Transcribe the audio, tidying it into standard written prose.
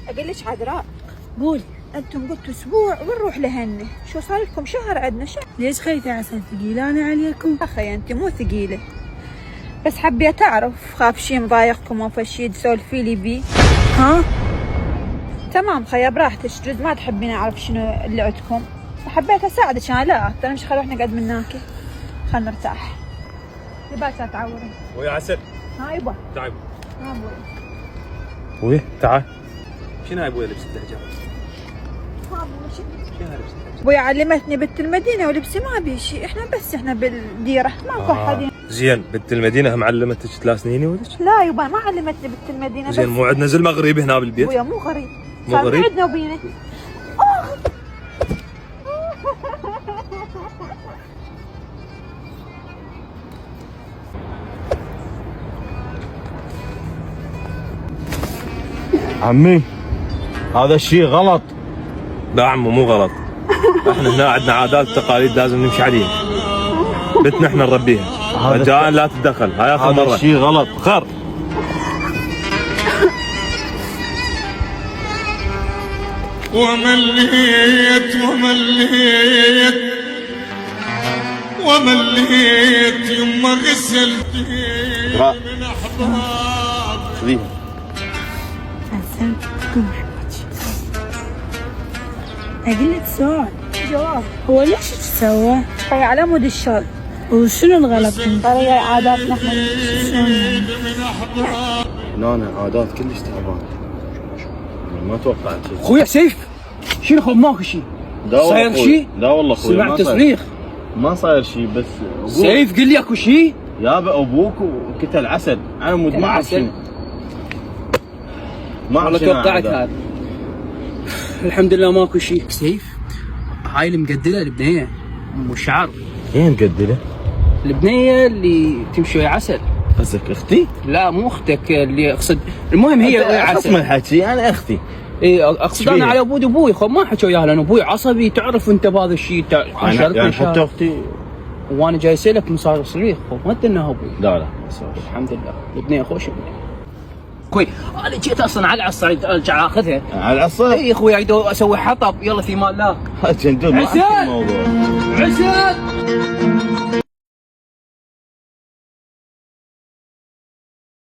اقول لك عذراء، قولي. انتم قلتوا اسبوع ونروح لهنه، شو صار لكم شهر عندنا شهر. ليش خيتي عسل ثقيلانة عليكم؟ اخي انت مو ثقيله، بس حبيت اعرف، خاف شي مضايقكم او فشي تسولفي لي بيه. ها؟ تمام خيا براحتك، جد ما تحبين اعرف شنو اللي عندكم، حبيت اساعدك انا. لا ترى مش خلونا نقعد مناكي، خلنا نرتاح. يباك لا تعورين. ويا عسل. ها يبا. تعال. ها ابوي. ابوي تعال. شنو هاي ابوي لبس الحجاب؟ ها ابوي شنو؟ شنو هاي لبس الحجاب؟ ابوي علمتني بنت المدينه ولبسي ما بي شيء، احنا بالديره ماكو احد. زين بنت المدينه هم علمتك 3 سنين ولدك؟ لا يبا ما علمتني بنت المدينه. زين مو عندنا زلمه غريب هنا بالبيت؟ ابويا مو غريب، مو غريب؟ عندنا وبينا. عمي هذا الشيء غلط. لا عمو مو غلط، احنا هنا عندنا عادات وتقاليد لازم نمشي عليها، بنتنا احنا نربيها، رجاء لا تتدخل، هاي اخر مره. هذا الشيء غلط. خر. ومليت يما غسلتي من احبابي. عسل اقول لك سؤال. جواب. هو ليش تسوى؟ طيب على مود الشغل. وشنو الغلط؟ ترى عاداتنا احنا. هنا عادات كلش تعبانه، ما توقعت شيء. اخويا سيف شنو خو ماكو شيء؟ صاير شيء؟ لا والله اخوي سمعت تصريخ. ما صاير شيء، بس سيف قل لي اكو شيء؟ يابا ابوك وكتل عسل، انا مود ما اعرف شنو. ما والله توقعت هذا. الحمد لله ماكو شيء. سيف هاي المقدله البنيه ام الشعر. ايه مقدله؟ البنيه اللي تمشي ويا عسل. قصدك اختي؟ لا مو اختك، اللي اقصد المهم هي ويا اسمع عسل. الحكي انا اختي. اي اقصد انا على ابوي وابوي، خو ما حكوا وياها لان ابوي عصبي، تعرف انت بهذا الشيء. يعني حتى اختي. وانا جاي اسالك من صار صريخ، ما ادري ابوي. لا الحمد لله البنيه خوش ابني. اخوي انا جيت اصلا على العصر ارجع اخذها على العصر؟ اي اخوي اسوي حطب، يلا في مال الله. جندول ما عسل! أحكي الموضوع. عسل